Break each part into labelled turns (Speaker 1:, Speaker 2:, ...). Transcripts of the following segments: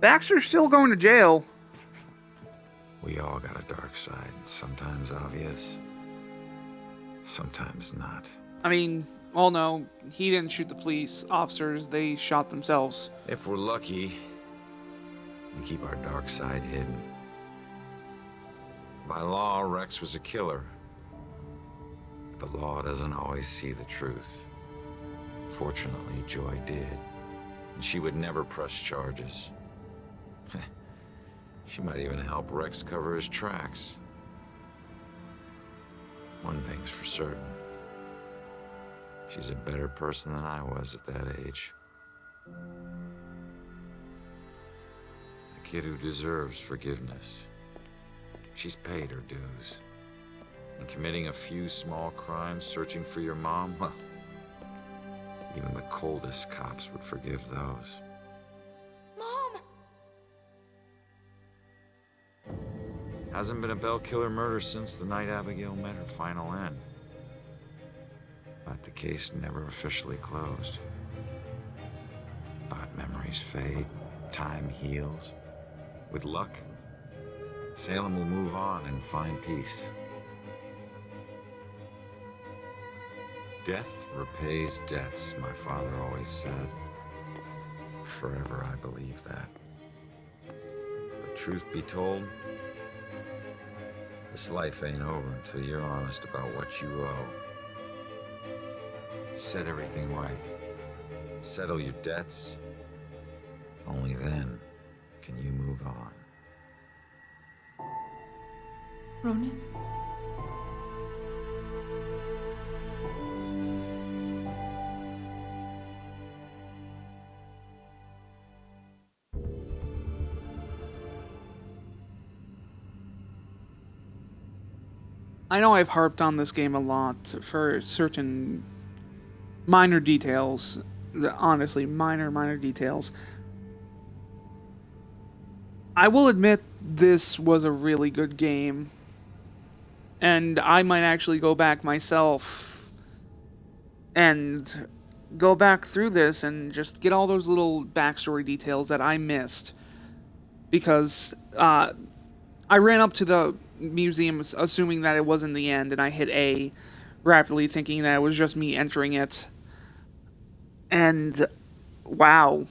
Speaker 1: Baxter's still going to jail.
Speaker 2: We all got a dark side, sometimes obvious, sometimes not.
Speaker 1: I mean, well, no, he didn't shoot the police officers, they shot themselves.
Speaker 2: If we're lucky, we keep our dark side hidden. By law, Rex was a killer. But the law doesn't always see the truth. Fortunately, Joy did. And she would never press charges. She might even help Rex cover his tracks. One thing's for certain. She's a better person than I was at that age. A kid who deserves forgiveness. She's paid her dues. And committing a few small crimes, searching for your mom, well, even the coldest cops would forgive those.
Speaker 3: Mom!
Speaker 2: Hasn't been a Bell killer murder since the night Abigail met her final end. But the case never officially closed. But memories fade, time heals. With luck, Salem will move on and find peace. Death repays debts, my father always said. Forever I believe that. But truth be told, this life ain't over until you're honest about what you owe. Set everything right. Settle your debts. Only then can you move on.
Speaker 3: Ronan?
Speaker 1: I know I've harped on this game a lot for certain minor details. Honestly, minor details. I will admit this was a really good game. And I might actually go back myself and go back through this and just get all those little backstory details that I missed. Because I ran up to the museum assuming that it wasn't the end, and I hit A rapidly thinking that it was just me entering it. And wow.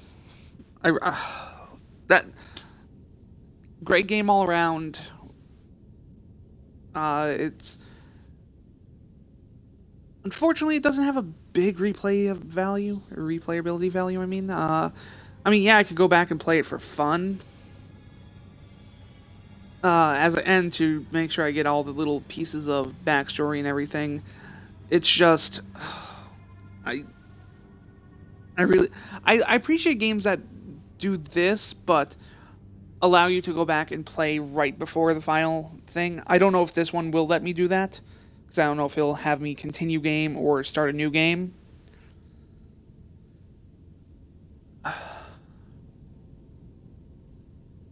Speaker 1: That great game all around. It's unfortunately it doesn't have a big replayability value. I mean, yeah, I could go back and play it for fun, as an end to make sure I get all the little pieces of backstory and everything. It's just, I appreciate games that do this, but allow you to go back and play right before the final thing. I don't know if this one will let me do that, because I don't know if it'll have me continue game or start a new game.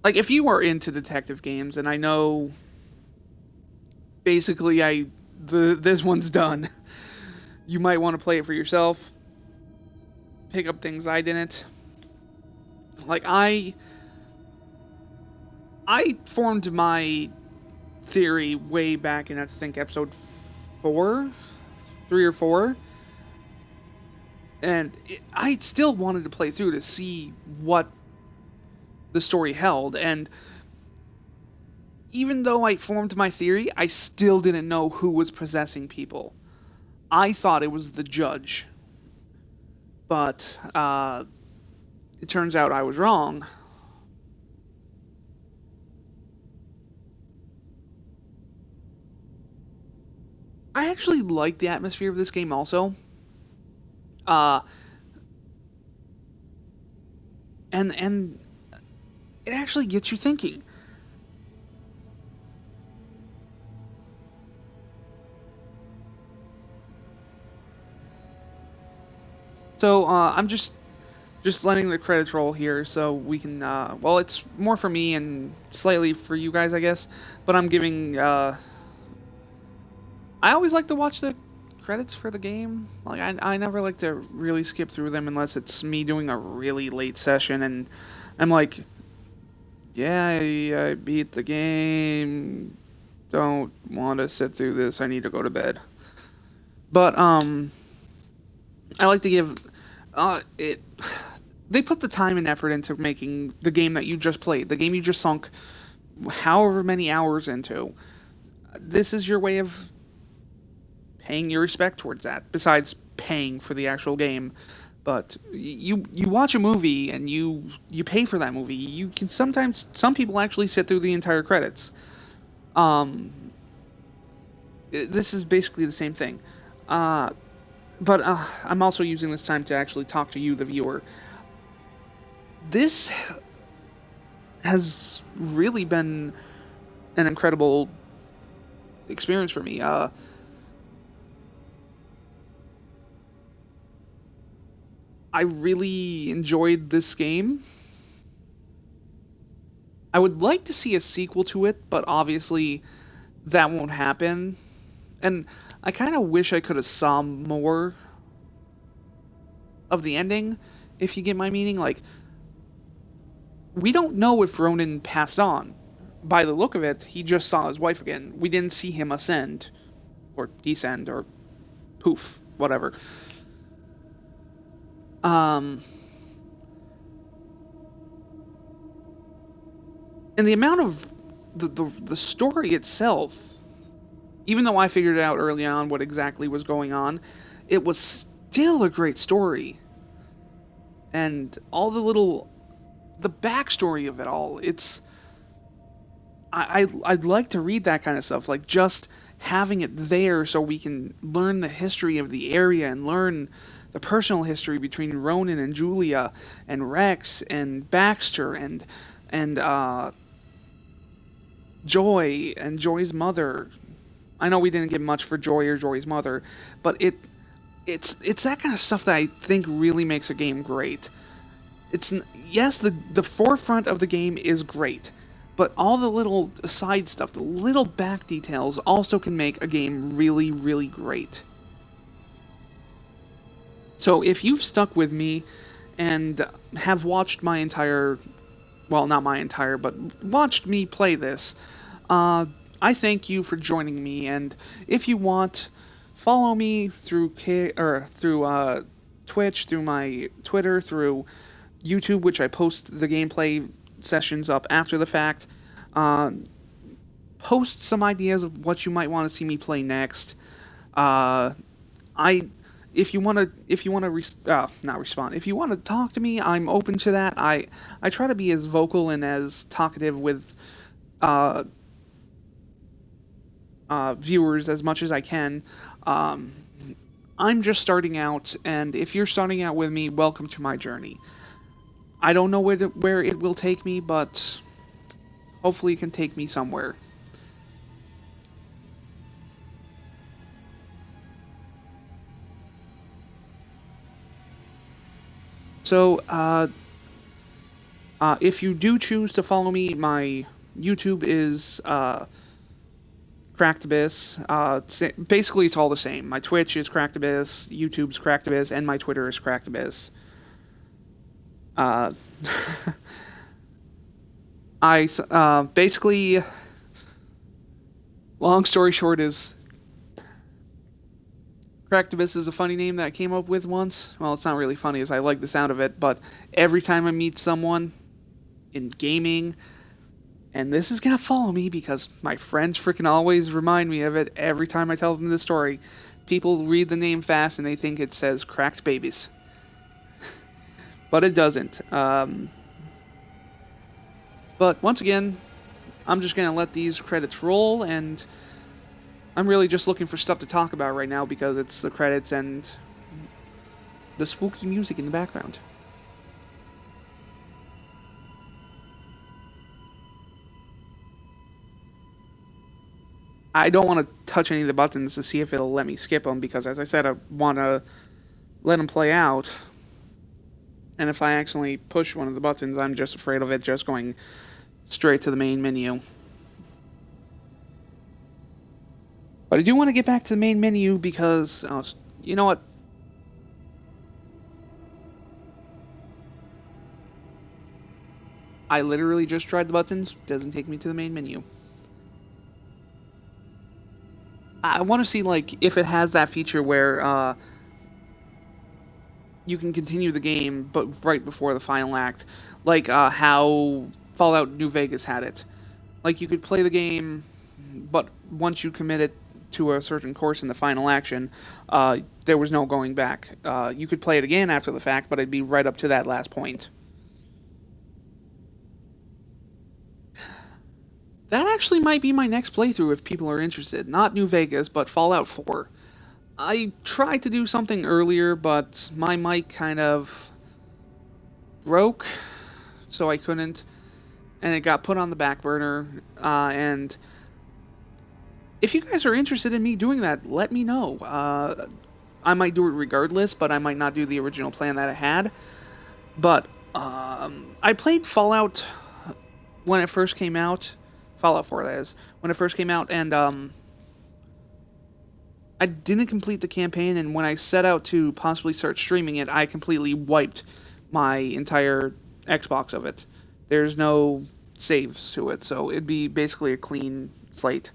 Speaker 1: Like, if you are into detective games, and I know basically this one's done, you might want to play it for yourself, pick up things I didn't. Like, I formed my theory way back in, I think, episode 3 or 4. And I still wanted to play through to see what the story held. And even though I formed my theory, I still didn't know who was possessing people. I thought it was the judge. But it turns out I was wrong. I actually like the atmosphere of this game also. And it actually gets you thinking. So I'm just letting the credits roll here, so we can. Well, it's more for me and slightly for you guys, I guess. But I'm giving. I always like to watch the credits for the game. Like I never like to really skip through them unless it's me doing a really late session and I'm like Yeah, I beat the game. Don't want to sit through this. I need to go to bed. But I like to give it. They put the time and effort into making the game that you just played, the game you just sunk however many hours into. This is your way of paying your respect towards that. Besides paying for the actual game, but you watch a movie and you pay for that movie. You can sometimes some people actually sit through the entire credits. Um, this is basically the same thing. Uh, but I'm also using this time to actually talk to you, the viewer. This has really been an incredible experience for me. I really enjoyed this game. I would like to see a sequel to it, but obviously that won't happen. And I kind of wish I could have saw more of the ending, if you get my meaning. Like, we don't know if Ronan passed on. By the look of it, he just saw his wife again. We didn't see him ascend, or descend, or poof, whatever. Um, and the amount of the story itself, even though I figured out early on what exactly was going on, it was still a great story. And all the backstory of it all, I'd like to read that kind of stuff, like just having it there so we can learn the history of the area and learn the personal history between Ronan and Julia and Rex and Baxter and Joy and Joy's mother. I know we didn't get much for Joy or Joy's mother, but it's that kind of stuff that I think really makes a game great. Yes, the forefront of the game is great, but all the little side stuff, the little back details also can make a game really, really great. So if you've stuck with me and have watched my entire, well, not my entire, but watched me play this, I thank you for joining me. And if you want, follow me through Twitch, through my Twitter, through YouTube, which I post the gameplay sessions up after the fact. Uh, Post some ideas of what you might want to see me play next. I if you want to not respond, if you want to talk to me, I'm open to that. I try to be as vocal and as talkative with uh, viewers as much as I can. Um, I'm just starting out, and if you're starting out with me, welcome to my journey. I don't know where it will take me, but hopefully it can take me somewhere. So, if you do choose to follow me, my YouTube is Cracked Abyss. Basically, it's all the same. My Twitch is Cracked Abyss, YouTube's Cracked Abyss, and my Twitter is Cracked Abyss. Uh, Basically, long story short is Cractivus is a funny name that I came up with once. Well, it's not really funny as I like the sound of it, but every time I meet someone in gaming, and this is gonna follow me because my friends freaking always remind me of it every time I tell them this story. People read the name fast and they think it says Cracked Babies. But it doesn't. But once again, I'm just gonna let these credits roll, and I'm really just looking for stuff to talk about right now because it's the credits and the spooky music in the background. I don't want to touch any of the buttons to see if it'll let me skip them because, as I said, I want to let them play out. And if I accidentally push one of the buttons, I'm just afraid of it just going straight to the main menu. But I do want to get back to the main menu because, you know what? I literally just tried the buttons. Doesn't take me to the main menu. I want to see, like, if it has that feature where you can continue the game, but right before the final act, like how Fallout New Vegas had it. Like, you could play the game, but once you commit it to a certain course in the final action, there was no going back. You could play it again after the fact, but it'd be right up to that last point. That actually might be my next playthrough if people are interested. Not New Vegas, but Fallout 4. I tried to do something earlier, but my mic kind of broke, so I couldn't, and it got put on the back burner, and if you guys are interested in me doing that, let me know. I might do it regardless, but I might not do the original plan that I had. But I played Fallout when it first came out. Fallout 4, that is. When it first came out, and I didn't complete the campaign, and when I set out to possibly start streaming it, I completely wiped my entire Xbox of it. There's no saves to it, so it'd be basically a clean slate.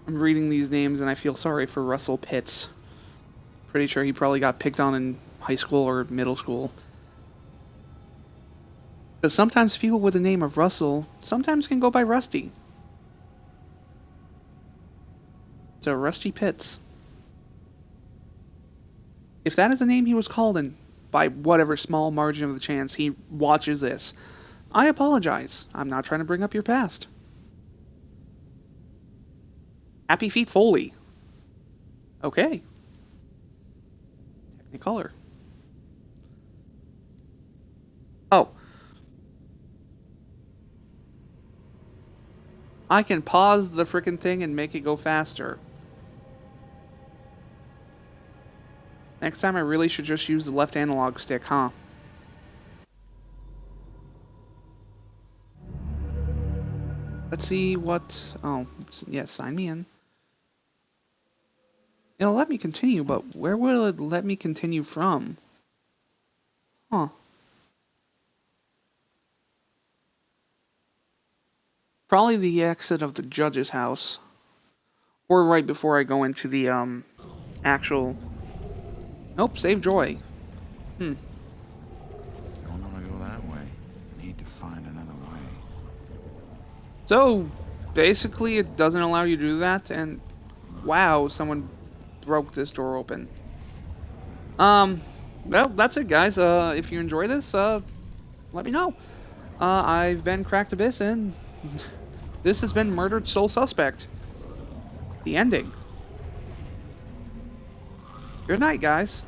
Speaker 1: I'm reading these names and I feel sorry for Russell Pitts. Pretty sure he probably got picked on in high school or middle school. Because sometimes people with the name of Russell sometimes can go by Rusty. So Rusty Pitts. If that is the name he was called in, by whatever small margin of the chance he watches this, I apologize. I'm not trying to bring up your past. Happy Feet Foley. Okay. Technicolor. Oh. I can pause the frickin' thing and make it go faster. Next time I really should just use the left analog stick, huh? Let's see what... Oh, yeah, sign me in. It'll let me continue, but where will it let me continue from? Huh. Probably the exit of the judge's house. Or right before I go into the, actual... Nope, save Joy.
Speaker 2: Don't want to go that way. Need to find another way.
Speaker 1: So, basically it doesn't allow you to do that, and... Wow, someone broke this door open. Well, that's it, guys. If you enjoy this, let me know. I've been Cracked Abyss, and this has been Murdered Soul Suspect. The ending. Good night, guys.